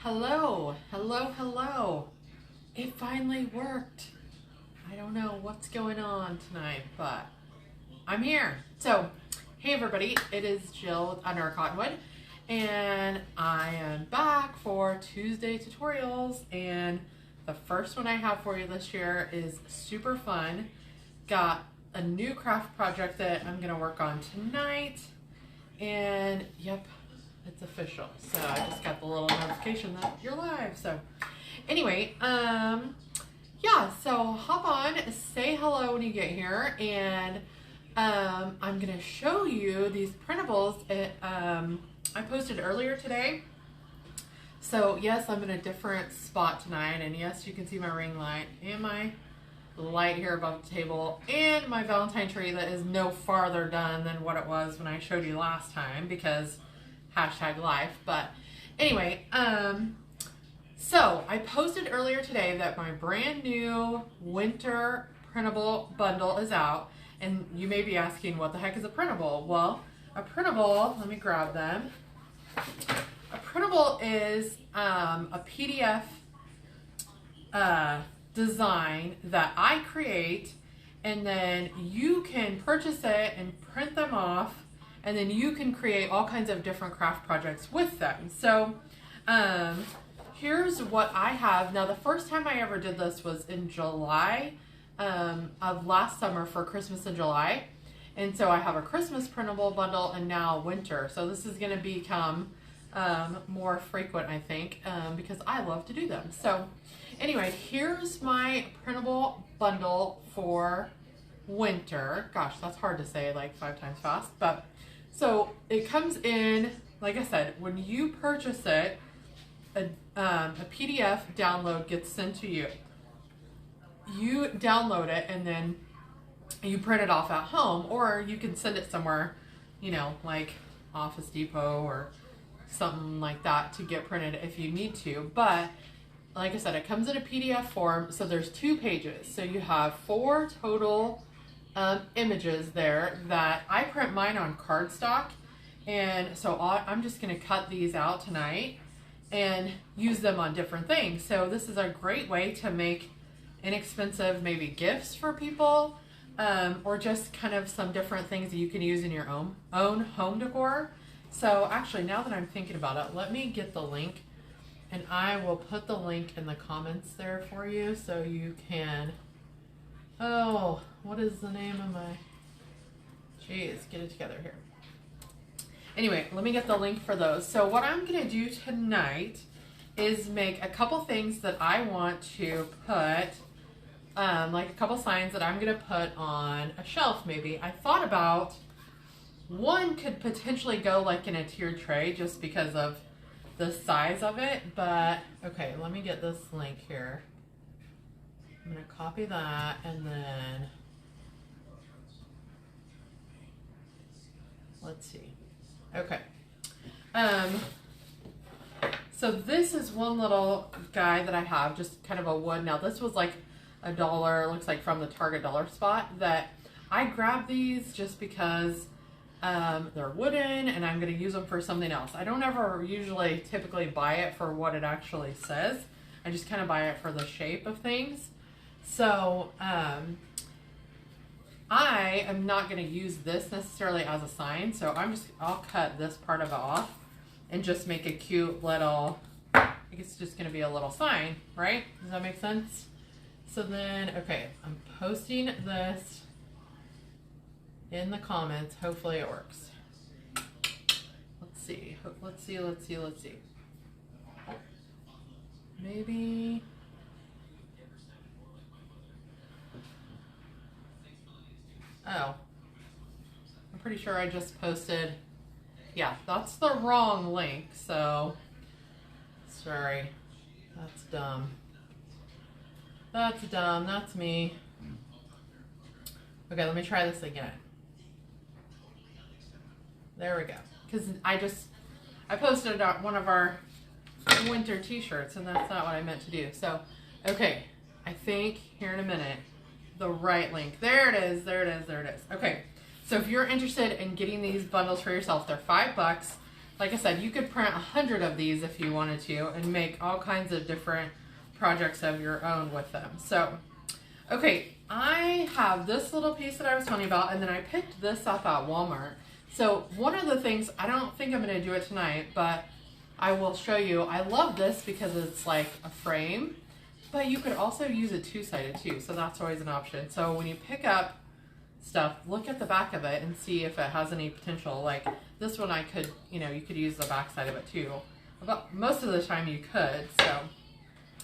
Hello, hello, hello. It finally worked. I don't know what's going on tonight, but I'm here. So, hey everybody, it is Jill with Under Cottonwood, and I am back for Tuesday tutorials, and the first one I have for you this year is super fun. Got a new craft project that I'm gonna work on tonight, and yep, it's official. So I just got the little notification that you're live. So anyway, yeah, so hop on, say hello when you get here, and I'm gonna show you these printables I posted earlier today. So yes, I'm in a different spot tonight, and yes, you can see my ring light and my light here above the table and my Valentine tree that is no farther done than what it was when I showed you last time, because #life. But anyway, so I posted earlier today that my brand new winter printable bundle is out, and you may be asking, what the heck is a printable? Well, a printable, let me grab them. A printable is a PDF design that I create, and then you can purchase it and print them off, and then you can create all kinds of different craft projects with them. So here's what I have. Now, the first time I ever did this was in July of last summer for Christmas in July. And so I have a Christmas printable bundle and now winter. So this is gonna become more frequent, I think, because I love to do them. So anyway, here's my printable bundle for winter. Gosh, that's hard to say like 5 times fast, but so it comes in, like I said, when you purchase it, a PDF download gets sent to you. You download it and then you print it off at home, or you can send it somewhere, you know, like Office Depot or something like that to get printed if you need to. But like I said, it comes in a PDF form, so there's 2 pages. So you have 4 total images there that I print mine on cardstock, and so I'm just going to cut these out tonight and use them on different things. So this is a great way to make inexpensive maybe gifts for people, or just kind of some different things that you can use in your own home decor. So actually, now that I'm thinking about it, let me get the link, and I will put the link in the comments there for you so you can, oh, what is the name of my, geez, get it together here. Anyway, let me get the link for those. So what I'm gonna do tonight is make a couple things that I want to put, like a couple signs that I'm gonna put on a shelf maybe. I thought about one could potentially go like in a tiered tray just because of the size of it, but okay, let me get this link here. I'm gonna copy that, and then let's see. Okay. So this is one little guy that I have, just kind of a wood. Now this was like $1, looks like from the Target dollar spot, that I grabbed these just because they're wooden and I'm going to use them for something else. I don't ever usually typically buy it for what it actually says. I just kind of buy it for the shape of things. So I am not going to use this necessarily as a sign, so I'll cut this part of it off and just make a cute little, I guess it's just going to be a little sign, right? Does that make sense? So then, okay, I'm posting this in the comments. Hopefully it works. Let's see. Let's see. Maybe. Oh. I'm pretty sure I just posted. Yeah, that's the wrong link, so sorry. That's dumb. That's me. Okay, let me try this again. There we go. Because I posted one of our winter t-shirts, and that's not what I meant to do. So, okay, I think here in a minute, the right link. There it is. Okay, so if you're interested in getting these bundles for yourself, they're $5. like I said, you could print 100 of these if you wanted to and make all kinds of different projects of your own with them. So, okay, I have this little piece that I was telling you about, and then I picked this up at Walmart. So one of the things, I don't think I'm going to do it tonight, but I will show you. I love this because it's like a frame, but you could also use it two-sided too, so that's always an option. So when you pick up stuff, look at the back of it and see if it has any potential. Like this one, I could, you know, you could use the back side of it too. But most of the time you could, so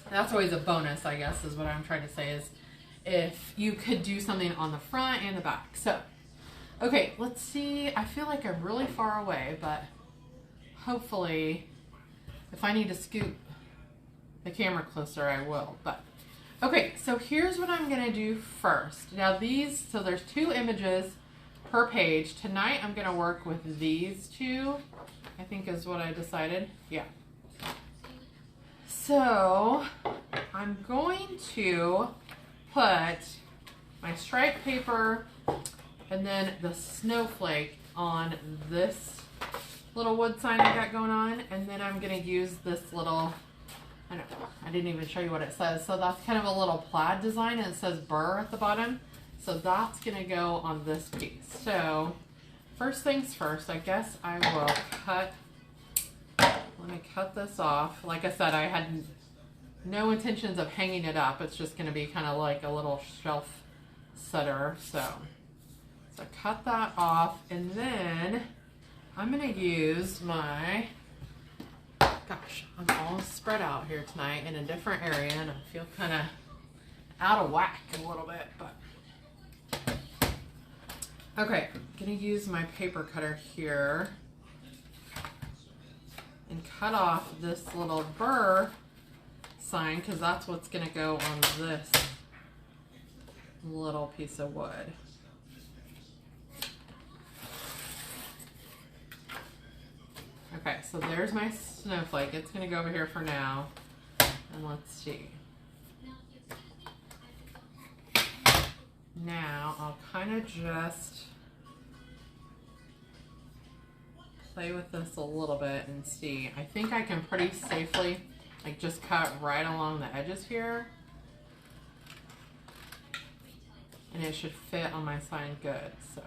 that's always a bonus, I guess, is what I'm trying to say, is if you could do something on the front and the back. So, okay, let's see. I feel like I'm really far away, but hopefully if I need to scoot the camera closer, I will. But okay, so here's what I'm gonna do first. Now these, so there's 2 images per page. Tonight I'm gonna work with these 2, I think is what I decided. Yeah. So I'm going to put my striped paper and then the snowflake on this little wood sign I got going on, and then I'm going to use this little, I don't know, I didn't even show you what it says. So that's kind of a little plaid design, and it says burr at the bottom. So that's going to go on this piece. So first things first, I guess I will cut, let me cut this off. Like I said, I had no intentions of hanging it up. It's just going to be kind of like a little shelf setter. So cut that off, and then I'm going to use my, gosh, I'm all spread out here tonight in a different area, and I feel kind of out of whack a little bit, but okay, I'm going to use my paper cutter here and cut off this little burr sign, because that's what's going to go on this little piece of wood. Okay, so there's my snowflake. It's going to go over here for now. And let's see. Now I'll kind of just play with this a little bit and see. I think I can pretty safely like just cut right along the edges here. And it should fit on my sign good, so.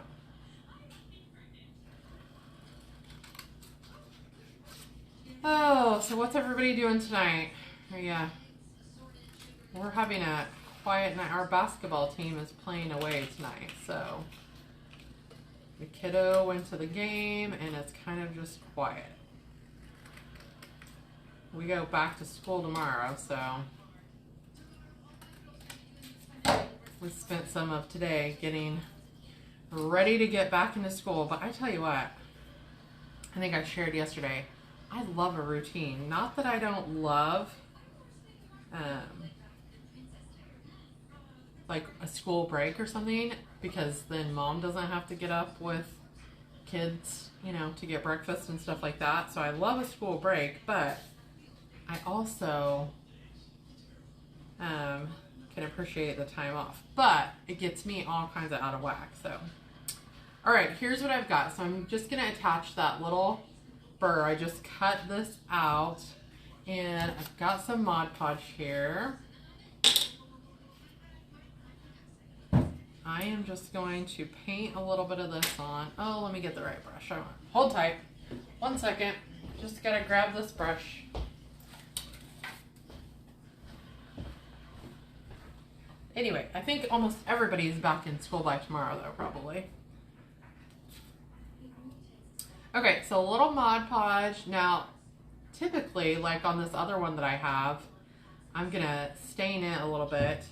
Oh, so what's everybody doing tonight? Yeah, we're having a quiet night. Our basketball team is playing away tonight, so the kiddo went to the game and it's kind of just quiet. We go back to school tomorrow, so we spent some of today getting ready to get back into school. But I tell you what, I think I shared yesterday, I love a routine. Not that I don't love like a school break or something, because then mom doesn't have to get up with kids, you know, to get breakfast and stuff like that. So I love a school break, but I also can appreciate the time off. But it gets me all kinds of out of whack. So, all right, here's what I've got. So I'm just going to attach that little burr. I just cut this out, and I've got some Mod Podge here. I am just going to paint a little bit of this on. Oh, let me get the right brush. Hold tight. 1 second. Just gotta grab this brush. Anyway, I think almost everybody is back in school by tomorrow, though, probably. Okay, so a little Mod Podge. Now, typically, like on this other one that I have, I'm gonna stain it a little bit.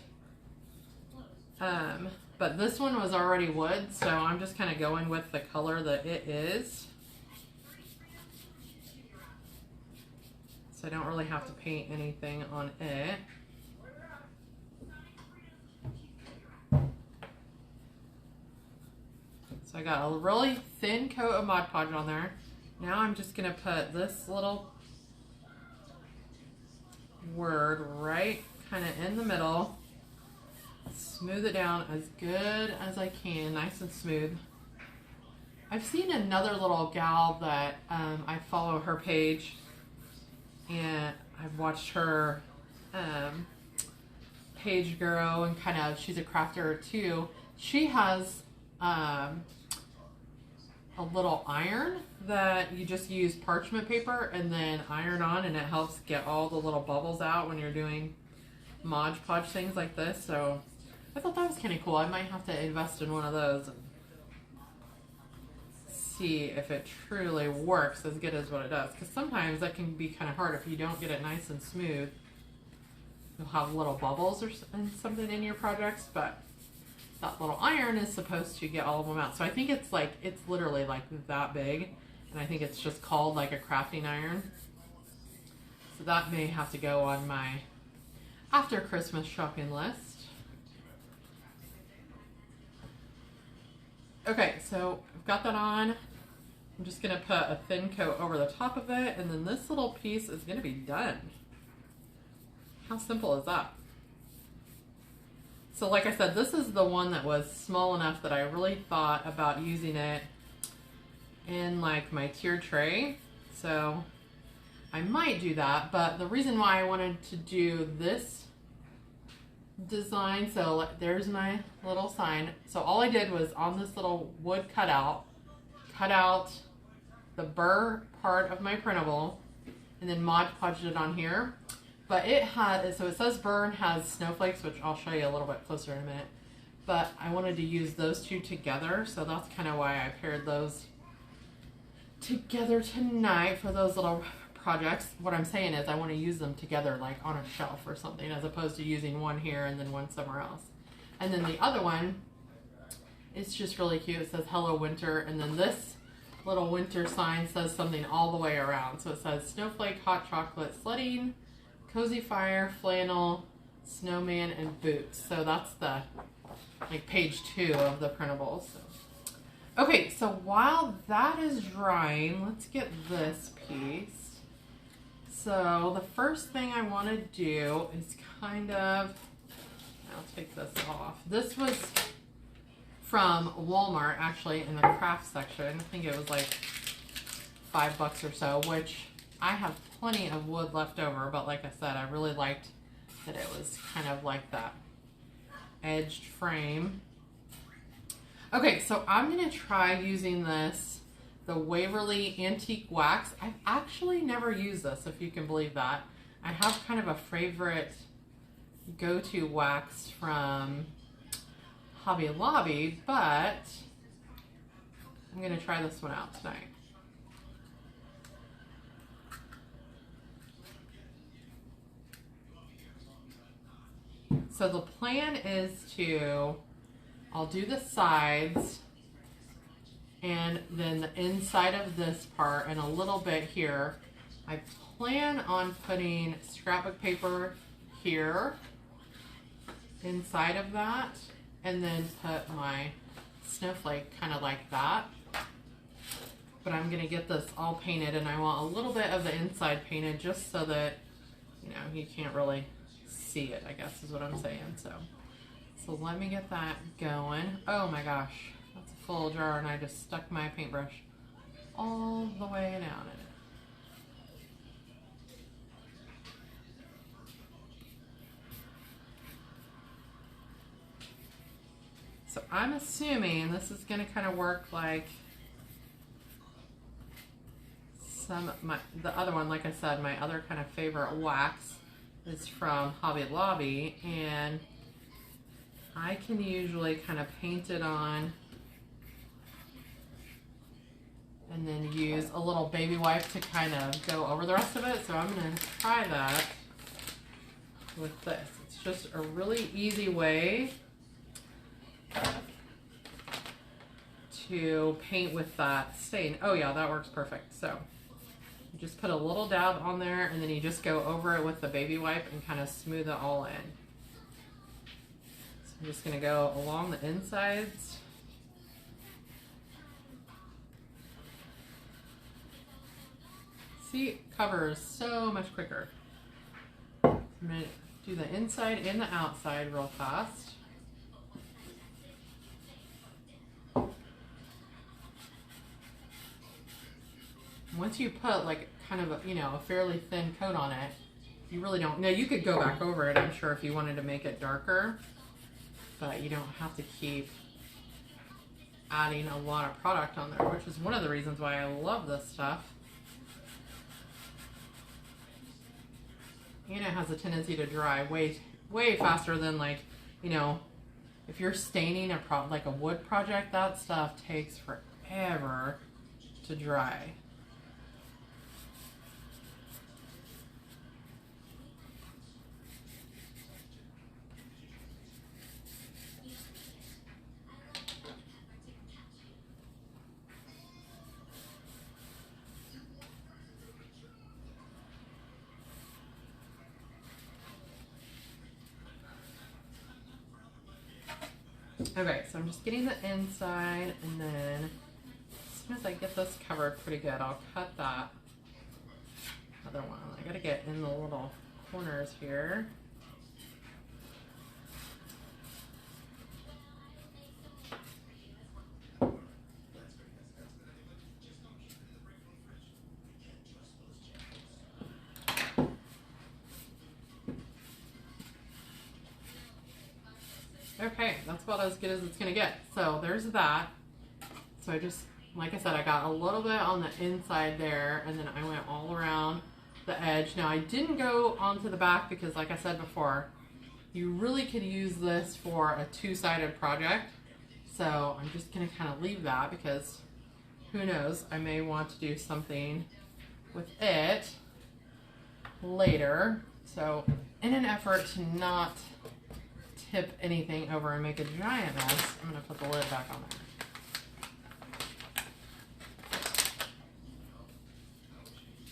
But this one was already wood, so I'm just kind of going with the color that it is. So I don't really have to paint anything on it. So I got a really thin coat of Mod Podge on there. Now I'm just going to put this little word right kind of in the middle. Smooth it down as good as I can, nice and smooth. I've seen another little gal that I follow her page, and I've watched her page grow, and kind of, she's a crafter too. She has a little iron that you just use parchment paper and then iron on, and it helps get all the little bubbles out when you're doing Mod Podge things like this. So I thought that was kind of cool. I might have to invest in one of those and see if it truly works as good as what it does, because sometimes that can be kind of hard. If you don't get it nice and smooth, you'll have little bubbles or something in your projects, but that little iron is supposed to get all of them out. So I think it's like, it's literally like that big, and I think it's just called like a crafting iron. So that may have to go on my after Christmas shopping list. Okay, so I've got that on. I'm just gonna put a thin coat over the top of it, and then this little piece is gonna be done. How simple is that? So like I said, this is the one that was small enough that I really thought about using it in like my tiered tray. So I might do that, but the reason why I wanted to do this design, so there's my little sign. So all I did was on this little wood cutout, cut out the burr part of my printable, and then Mod Podged it on here. But it had, so it says burr and has snowflakes, which I'll show you a little bit closer in a minute. But I wanted to use those two together, so that's kind of why I paired those together tonight for those little projects. What I'm saying is I want to use them together like on a shelf or something, as opposed to using one here and then one somewhere else. And then the other one, it's just really cute. It says Hello Winter, and then this little winter sign says something all the way around. So it says snowflake, hot chocolate, sledding, cozy fire, flannel, snowman, and boots. So that's the like page 2 of the printables. So. Okay, so while that is drying, let's get this piece. So the first thing I want to do is kind of, I'll take this off. This was from Walmart, actually, in the craft section. I think it was like $5 or so, which I have plenty of wood left over, but like I said, I really liked that it was kind of like that edged frame. Okay, so I'm going to try using this, the Waverly Antique Wax. I've actually never used this, if you can believe that. I have kind of a favorite go-to wax from Hobby Lobby, but I'm going to try this one out tonight. So the plan is to, I'll do the sides and then the inside of this part and a little bit here. I plan on putting scrapbook paper here inside of that, and then put my snowflake kind of like that. But I'm gonna get this all painted, and I want a little bit of the inside painted just so that, you know, you can't really see it, I guess is what I'm saying. So let me get that going. Oh my gosh, that's a full jar, and I just stuck my paintbrush all the way down in it. So I'm assuming this is going to kind of work like the other one. Like I said, my other kind of favorite wax is from Hobby Lobby, and I can usually kind of paint it on and then use a little baby wipe to kind of go over the rest of it. So I'm going to try that with this. It's just a really easy way to paint with that stain. Oh yeah, that works perfect. So you just put a little dab on there, and then you just go over it with the baby wipe and kind of smooth it all in. So I'm just going to go along the insides. See, it covers so much quicker. I'm going to do the inside and the outside real fast. once you put like kind of a, you know, a fairly thin coat on it, you really don't. Now you could go back over it, I'm sure, if you wanted to make it darker, but you don't have to keep adding a lot of product on there, which is one of the reasons why I love this stuff. And it has a tendency to dry way faster than, like, you know, if you're staining like a wood project, that stuff takes forever to dry. Okay, so I'm just getting the inside, and then as soon as I get this covered pretty good, I'll cut that other one. I gotta get in the little corners here. Okay, that's about as good as it's gonna get. So there's that. So I just, like I said, I got a little bit on the inside there, and then I went all around the edge. Now I didn't go onto the back because, like I said before, you really could use this for a two-sided project. So I'm just gonna kind of leave that because who knows, I may want to do something with it later. So in an effort to not tip anything over and make a giant mess, I'm going to put the lid back on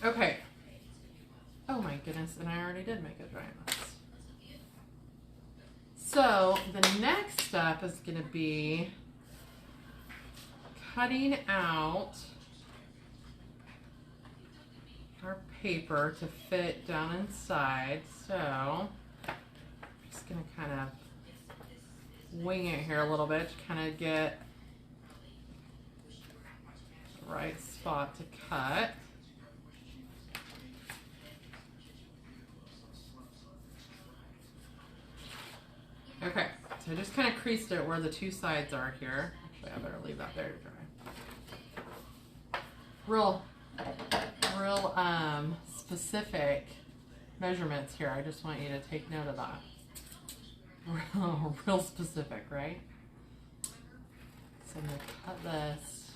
there. Okay. Oh my goodness, and I already did make a giant mess. So the next step is going to be cutting out our paper to fit down inside. So I'm just going to kind of wing it here a little bit to kind of get the right spot to cut. Okay, so I just kind of creased it where the two sides are here. Actually, I better leave that there to dry. Real specific measurements here. I just want you to take note of that. Real specific, right? So I'm going to cut this.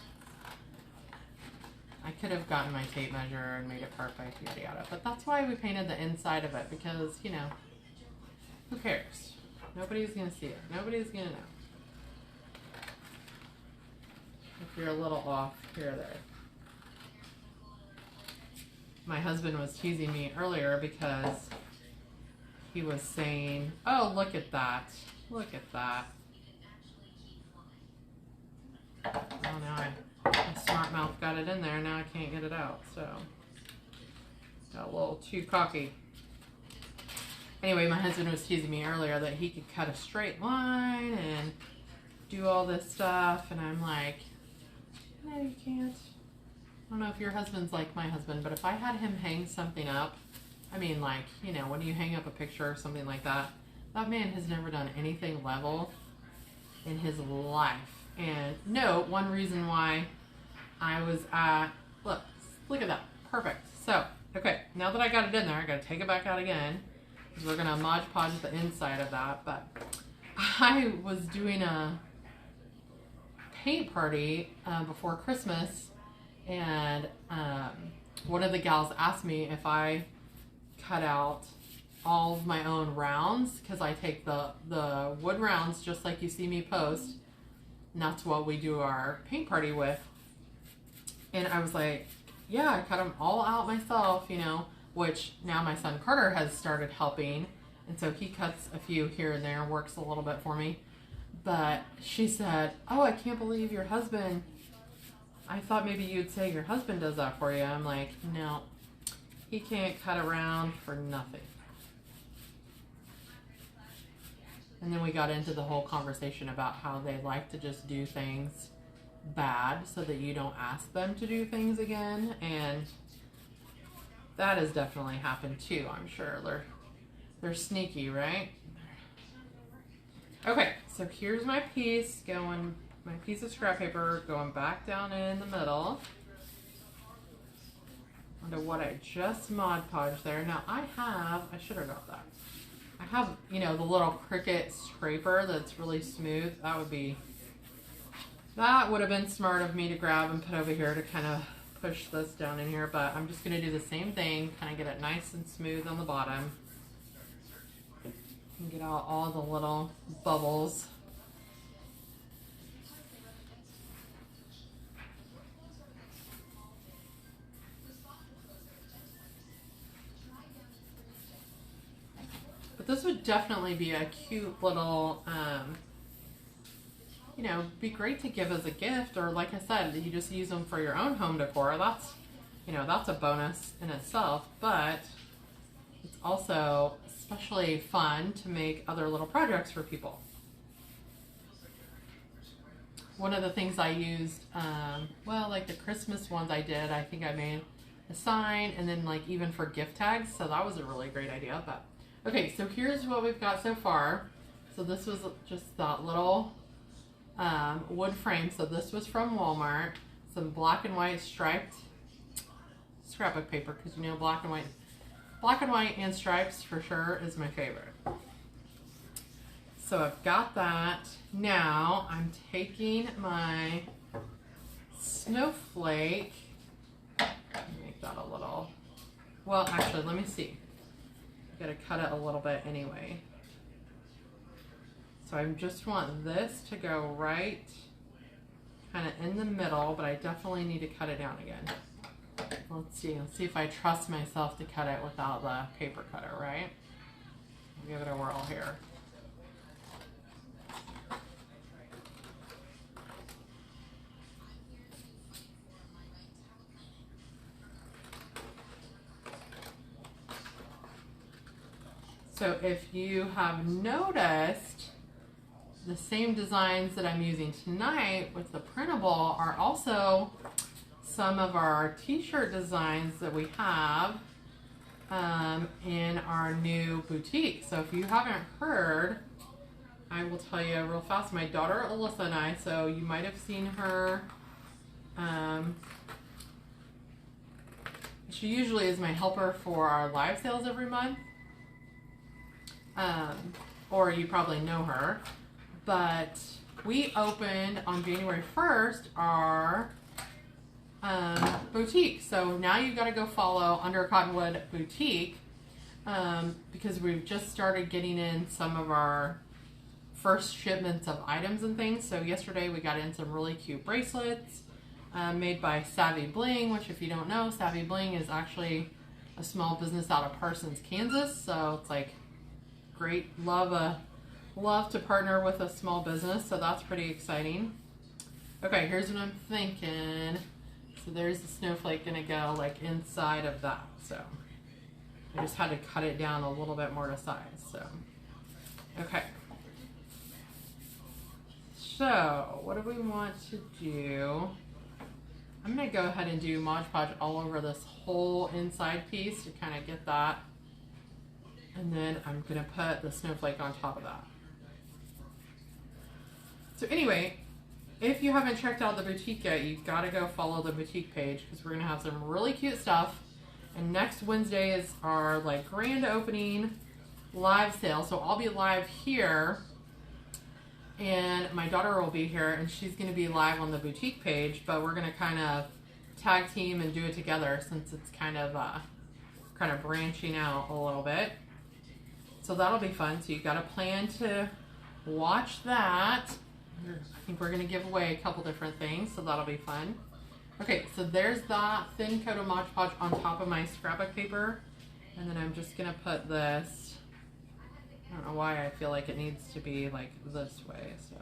I could have gotten my tape measure and made it perfect, yada yada. But that's why we painted the inside of it, because, you know, who cares? Nobody's going to see it. Nobody's going to know. If you're a little off here or there. My husband was teasing me earlier because he was saying, oh, look at that. Look at that. Oh, now my smart mouth got it in there. Now I can't get it out. So, got a little too cocky. Anyway, my husband was teasing me earlier that he could cut a straight line and do all this stuff. And I'm like, no, you can't. I don't know if your husband's like my husband, but if I had him hang something up, I mean, like, you know, when you hang up a picture or something like that, that man has never done anything level in his life. And no, one reason why I was at, look at that, perfect. So, okay, now that I got it in there, I got to take it back out again, because we're going to Mod Podge the inside of that. But I was doing a paint party before Christmas, and one of the gals asked me if I cut out all of my own rounds, because I take the wood rounds just like you see me post, and that's what we do our paint party with. And I was like, yeah, I cut them all out myself, you know, which now my son Carter has started helping, and so he cuts a few here and there, works a little bit for me. But she said, oh, I can't believe your husband, I thought maybe you'd say your husband does that for you. I'm like, no, he can't cut around for nothing. And then we got into the whole conversation about how they like to just do things bad so that you don't ask them to do things again. And that has definitely happened too, I'm sure. They're sneaky, right? Okay, so here's my piece going, my piece of scrap paper going back down in the middle onto what I just Mod Podged there. Now I should have got that. I have, you know, the little Cricut scraper that's really smooth. That would have been smart of me to grab and put over here to kind of push this down in here, but I'm just going to do the same thing, kind of get it nice and smooth on the bottom. And get out all the little bubbles. But this would definitely be a cute little, you know, be great to give as a gift, or like I said, you just use them for your own home decor. That's, you know, that's a bonus in itself, but it's also especially fun to make other little projects for people. One of the things I used, well, like the Christmas ones I did, I think I made a sign, and then like even for gift tags, so that was a really great idea. But okay, so here's what we've got so far. So this was just that little wood frame. So this was from Walmart. Some black and white striped scrapbook paper, because you know black and white and stripes for sure is my favorite. So I've got that. Now I'm taking my snowflake, make that a little, well actually let me see, I gotta cut it a little bit anyway. So I just want this to go right kind of in the middle, but I definitely need to cut it down again. Let's see if I trust myself to cut it without the paper cutter, right? I'll give it a whirl here. So if you have noticed, the same designs that I'm using tonight with the printable are also some of our t-shirt designs that we have in our new boutique. So if you haven't heard, I will tell you real fast. My daughter Alyssa and I, so you might have seen her, she usually is my helper for our live sales every month, or you probably know her, but we opened on January 1st our boutique. So now you've got to go follow Under Cottonwood Boutique, because we've just started getting in some of our first shipments of items and things. So yesterday we got in some really cute bracelets made by Savvy Bling, which if you don't know, Savvy Bling is actually a small business out of Parsons, Kansas. So it's like great, love to partner with a small business. So that's pretty exciting. Okay, here's what I'm thinking. So there's the snowflake gonna go like inside of that. So I just had to cut it down a little bit more to size. So, okay. So what do we want to do? I'm gonna go ahead and do Mod Podge all over this whole inside piece to kind of get that. And then I'm gonna put the snowflake on top of that. So anyway, if you haven't checked out the boutique yet, you've got to go follow the boutique page, because we're going to have some really cute stuff. And next Wednesday is our like grand opening live sale. So I'll be live here, and my daughter will be here, and she's going to be live on the boutique page, but we're going to kind of tag team and do it together, since it's kind of branching out a little bit. So that'll be fun. So you've got to plan to watch that. I think we're going to give away a couple different things, so that'll be fun. Okay, so there's that thin coat of Mod Podge on top of my scrapbook paper. And then I'm just going to put this, I don't know why I feel like it needs to be like this way. So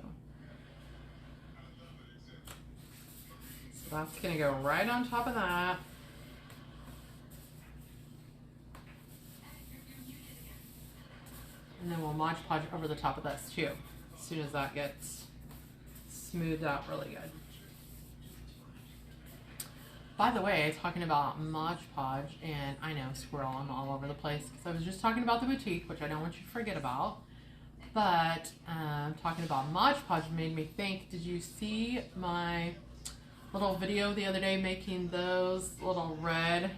that's going to go right on top of that. And then we'll Mod Podge over the top of this too, as soon as that gets smoothed out really good. by the way, talking about Mod Podge, and I know, squirrel, I'm all over the place because I was just talking about the boutique, which I don't want you to forget about. But talking about Mod Podge made me think, did you see my little video the other day making those little red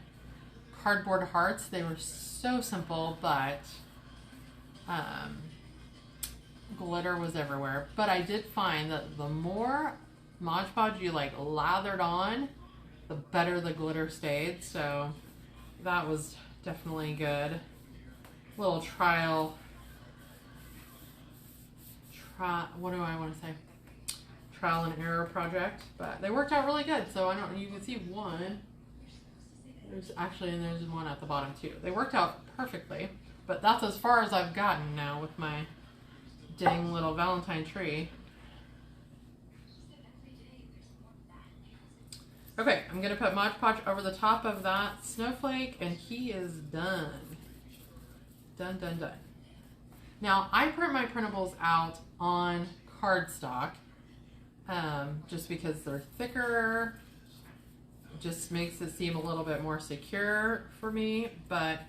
cardboard hearts? They were so simple, but glitter was everywhere. But I did find that the more Mod Podge you like lathered on, the better the glitter stayed. So that was definitely good. Little trial, what do I want to say? Trial and error project, but they worked out really good. So I don't, you can see one. There's actually, and there's one at the bottom too. They worked out perfectly, but that's as far as I've gotten now with my dang little Valentine tree. Okay, I'm gonna put Mod Podge over the top of that snowflake, and he is done. Done, done, done. Now, I print my printables out on cardstock, just because they're thicker. It just makes it seem a little bit more secure for me, but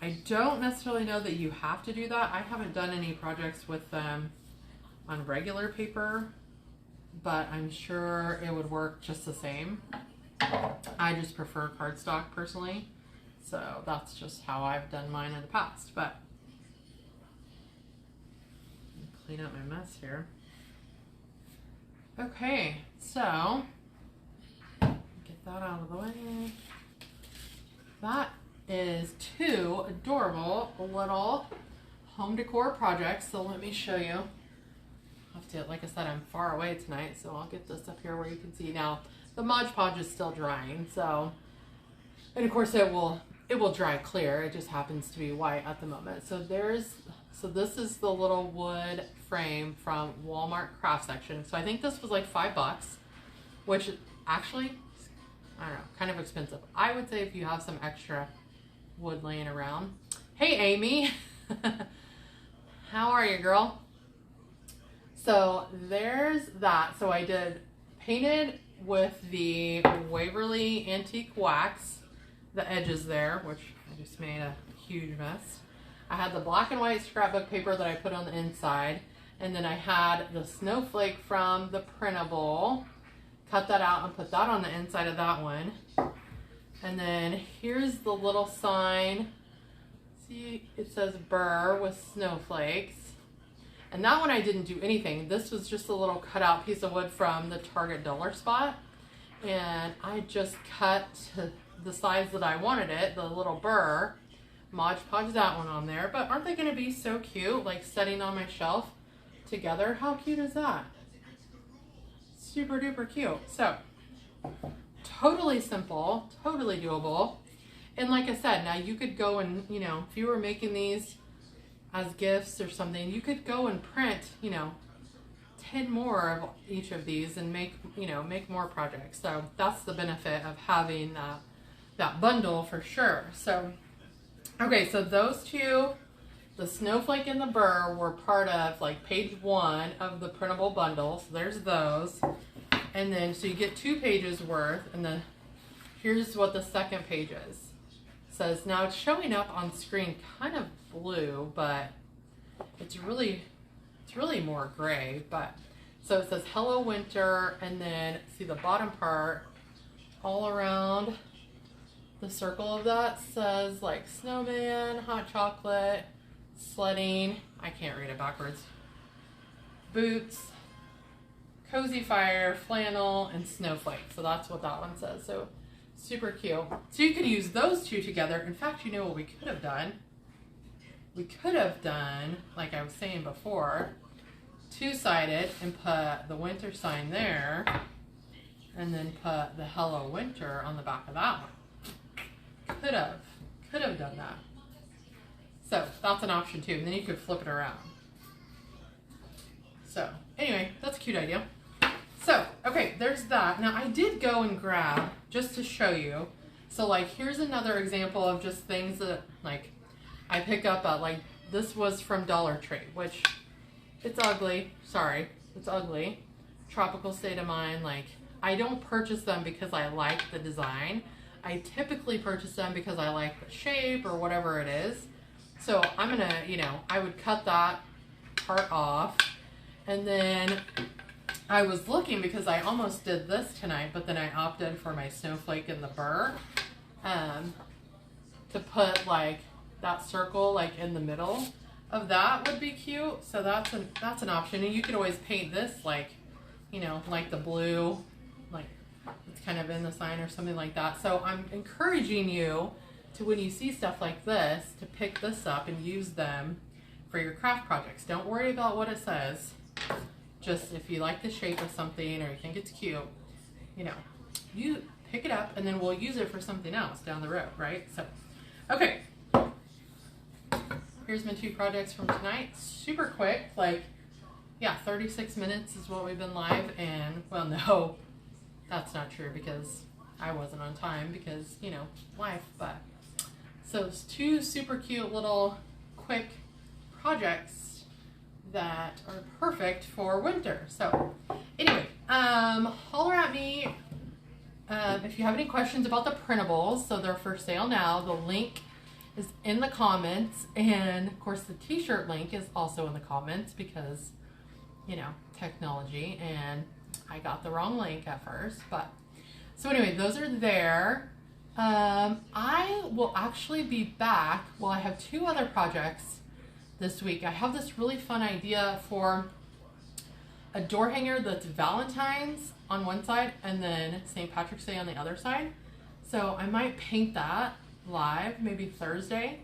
I don't necessarily know that you have to do that. I haven't done any projects with them on regular paper, but I'm sure it would work just the same. I just prefer cardstock personally, so that's just how I've done mine in the past. But clean up my mess here. Okay, so get that out of the way. That is two adorable little home decor projects. So let me show you. I'll have to, like I said, I'm far away tonight, so I'll get this up here where you can see. Now the Mod Podge is still drying, so, and of course it will dry clear. It just happens to be white at the moment. So this is the little wood frame from Walmart craft section. So I think this was like $5, which actually, I don't know, kind of expensive. I would say if you have some extra wood laying around. Hey Amy, how are you, girl? So there's that. So I did painted with the Waverly Antique Wax, the edges there, which I just made a huge mess. I had the black and white scrapbook paper that I put on the inside, and then I had the snowflake from the Printable. Cut that out and put that on the inside of that one. And then here's the little sign. See, it says Burr with snowflakes. And that one I didn't do anything. This was just a little cutout piece of wood from the Target dollar spot. And I just cut to the size that I wanted it, the little Burr. Mod Podge that one on there. But aren't they going to be so cute, like sitting on my shelf together? How cute is that? Super duper cute. So totally simple, totally doable. And like I said, now you could go and, you know, if you were making these as gifts or something, you could go and print, you know, 10 more of each of these and make, you know, make more projects. So that's the benefit of having that bundle for sure. So, okay, so those two, the snowflake and the Burr, were part of like page 1 of the printable bundle. So there's those. And then, so you get 2 pages worth, and then here's what the second page is. It says, now it's showing up on screen kind of blue, but it's really more gray. But so it says Hello Winter, and then see the bottom part all around the circle of that says like snowman, hot chocolate, sledding, I can't read it backwards, boots, cozy fire, flannel, and snowflake. So that's what that one says. So super cute. So you could use those two together. In fact, you know what we could have done? We could have done, like I was saying before, 2-sided and put the winter sign there, and then put the Hello Winter on the back of that one. Could have done that. So that's an option too. And then you could flip it around. So anyway, that's a cute idea. So, okay, there's that. Now I did go and grab, just to show you. So like, here's another example of just things that like I pick up at, like, this was from Dollar Tree, which it's ugly. Sorry, it's ugly. Tropical State of Mind, like I don't purchase them because I like the design. I typically purchase them because I like the shape or whatever it is. So I'm gonna, you know, I would cut that part off. And then I was looking because I almost did this tonight, but then I opted for my snowflake and the burr to put like that circle like in the middle of that would be cute. So that's an option. And you could always paint this like, you know, like the blue, like it's kind of in the sign or something like that. So I'm encouraging you to, when you see stuff like this, to pick this up and use them for your craft projects. Don't worry about what it says. Just if you like the shape of something or you think it's cute, you know, you pick it up and then we'll use it for something else down the road, right? So, okay. Here's my 2 projects from tonight. Super quick, like, yeah, 36 minutes is what we've been live, and, well, no, that's not true because I wasn't on time because, you know, life, but, so it's 2 super cute little quick projects that are perfect for winter. So, anyway, holler at me if you have any questions about the printables. So they're for sale now. The link is in the comments, and of course the t-shirt link is also in the comments because, you know, technology, and I got the wrong link at first. But so anyway, those are there. I will actually be back. Well, I have 2 other projects this week. I have this really fun idea for a door hanger that's Valentine's on one side and then St. Patrick's Day on the other side. So I might paint that live, maybe Thursday.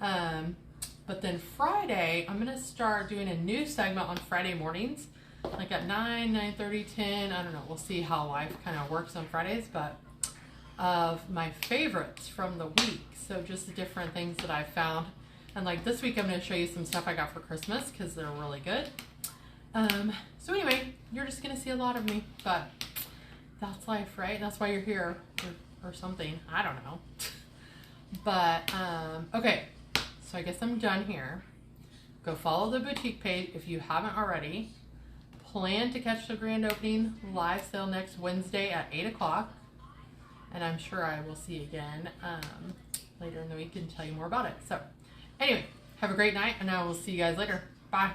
But then Friday, I'm gonna start doing a new segment on Friday mornings, like at 9, 9:30, 10. I don't know, we'll see how life kind of works on Fridays, but of my favorites from the week. So just the different things that I found. And like this week, I'm gonna show you some stuff I got for Christmas because they're really good. So anyway, you're just gonna see a lot of me, but that's life, right? That's why you're here, or something. I don't know. But, okay, so I guess I'm done here. Go follow the boutique page if you haven't already. Plan to catch the grand opening live sale next Wednesday at 8 o'clock. And I'm sure I will see you again later in the week and tell you more about it. So, anyway, have a great night, and I will see you guys later. Bye.